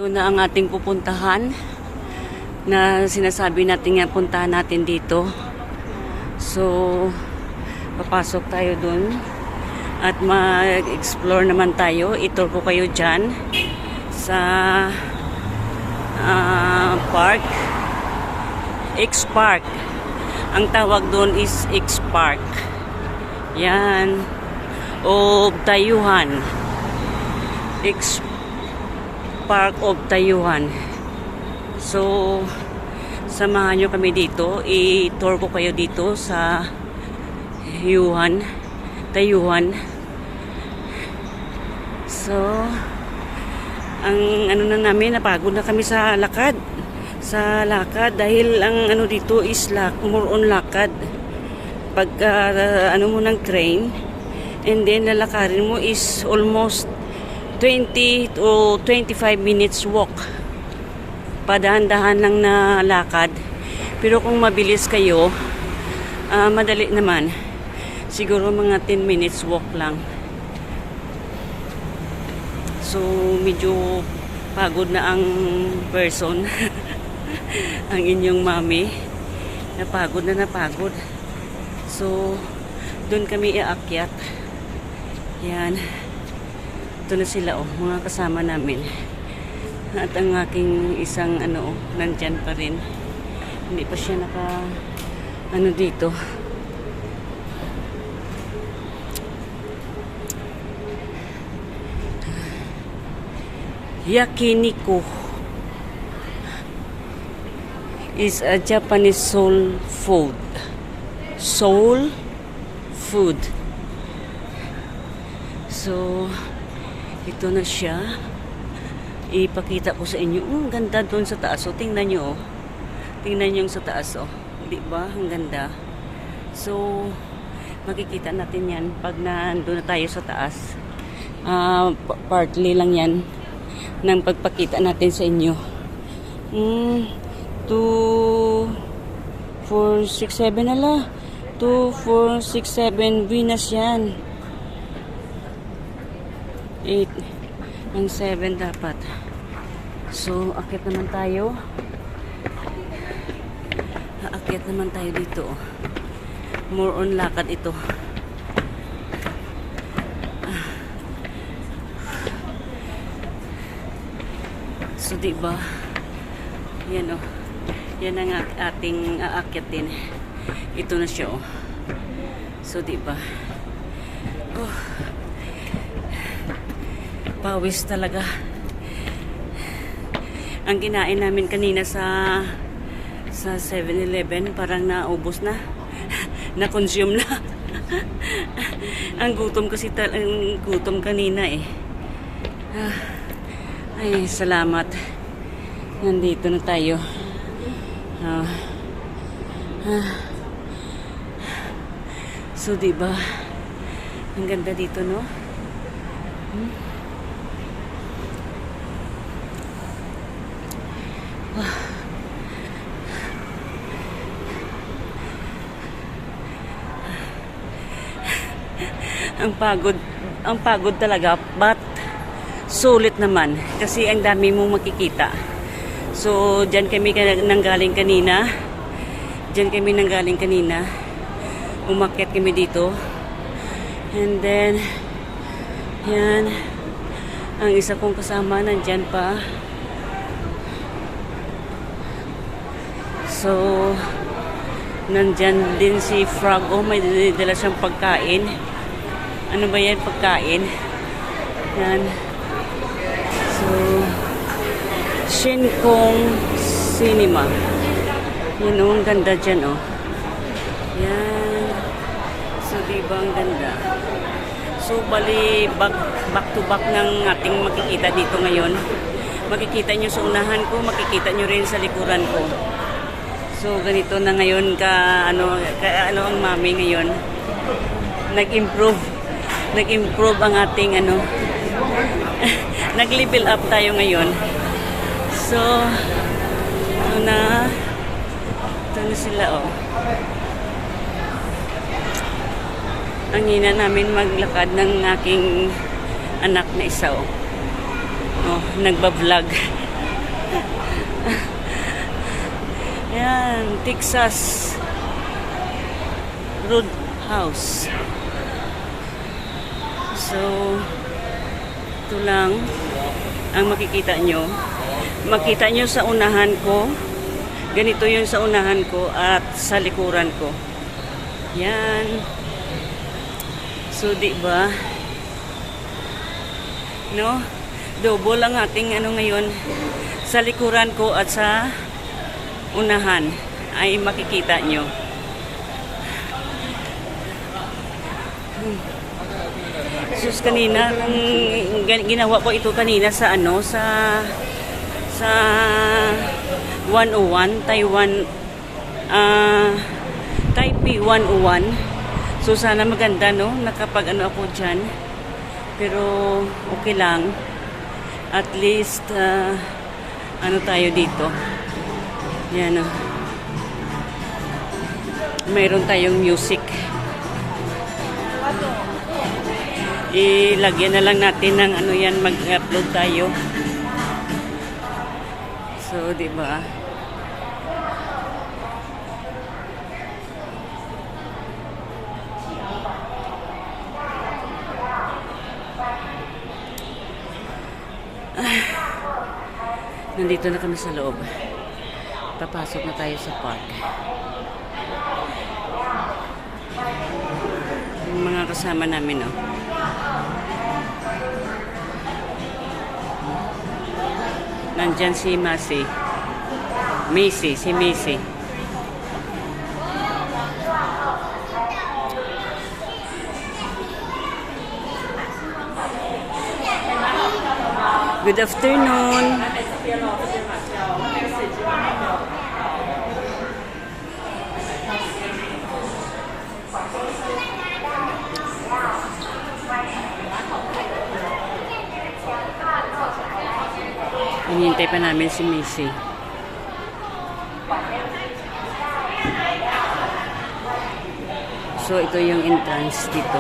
Ito na ang ating pupuntahan na sinasabi natin nga puntahan natin dito. So, papasok tayo dun at mag-explore naman tayo. Ito ko kayo dyan sa park. X-Park. Ang tawag doon is X-Park. Yan. O Tayuhan. X-Park of Tayuhan. So, samahan nyo kami dito. I-tour ko kayo dito sa Tayuhan. So, ang ano na namin, napagod na kami sa lakad. Dahil ang ano dito is more on lakad. Pag ano mo ng train, and then lalakarin mo is almost 20 to 25 minutes walk. Padahan-dahan lang na lakad. Pero kung mabilis kayo, madali naman. Siguro mga 10 minutes walk lang. So, medyo pagod na ang person. Ang inyong mami. Napagod. So, doon kami iakyat. Yan. Ito na sila, mga kasama namin. At ang aking isang, nandyan pa rin. Hindi pa siya dito. Yakiniku is a Japanese soul food. So, ito na siya. Ipakita ko sa inyo. Ang ganda doon sa taas. So, tingnan nyo. Tingnan nyo sa taas. Diba? Ang ganda. So, makikita natin yan pag nandun na tayo sa taas. Partly lang yan ng pagpakita natin sa inyo. 2, 4, 6, 7 ala. 2, 4, 6, 7 Venus yan. 8 ang 7 dapat. So, akyat naman tayo. Aakyat naman tayo dito. More on lakad ito. So, diba? Yan yan ang ating aakyatin. Ito na siya So, diba? Pawis talaga. Ang kinain namin kanina sa 7-Eleven, parang naubos na. Na-consume na. Ang gutom kasi ang gutom kanina Ay, salamat. Nandito na tayo. So, diba? Ang ganda dito, no? Ang pagod talaga, but sulit naman kasi ang dami mong makikita. So, diyan kami nanggaling kanina. Umakyat kami dito. And then, yan. Ang isa kong kasama nandyan pa. So, nandyan din si Frog. May dala siyang pagkain. Ano ba yan? Pagkain. Yan. So, Shinkong Cinema. Yan ang ganda dyan Yan. So, diba ang ganda? So, bali, back to back ng ating makikita dito ngayon. Makikita nyo sa unahan ko, makikita nyo rin sa likuran ko. So, ganito na ngayon ano ang mami ngayon. Nag-improve ang ating nag-level up tayo ngayon. So, ito na sila Ang hina namin maglakad ng aking anak na isa nagba-vlog. Yan, Texas Roadhouse. So, ito lang ang makikita nyo. Makita nyo sa unahan ko. Ganito yung sa unahan ko at sa likuran ko. Yan. So, di ba? No? Double ang ating ano ngayon. Sa likuran ko at sa unahan ay makikita nyo. Sus, kanina ginawa ko ito kanina sa ano sa 101 Taiwan Taipei 101. So sana maganda, no, nakapag ano ako diyan. Pero okay lang, at least ano tayo dito. Yan, mayroon tayong music. Ilagyan na lang natin ng ano yan, mag-upload tayo. So, di ba? Nandito na kami sa loob. Papasok na tayo sa park. Yung mga kasama namin, no? Nandyan si Macy. Si Macy. Good afternoon. Hinihintay pa namin si Macy. So, ito yung entrance dito.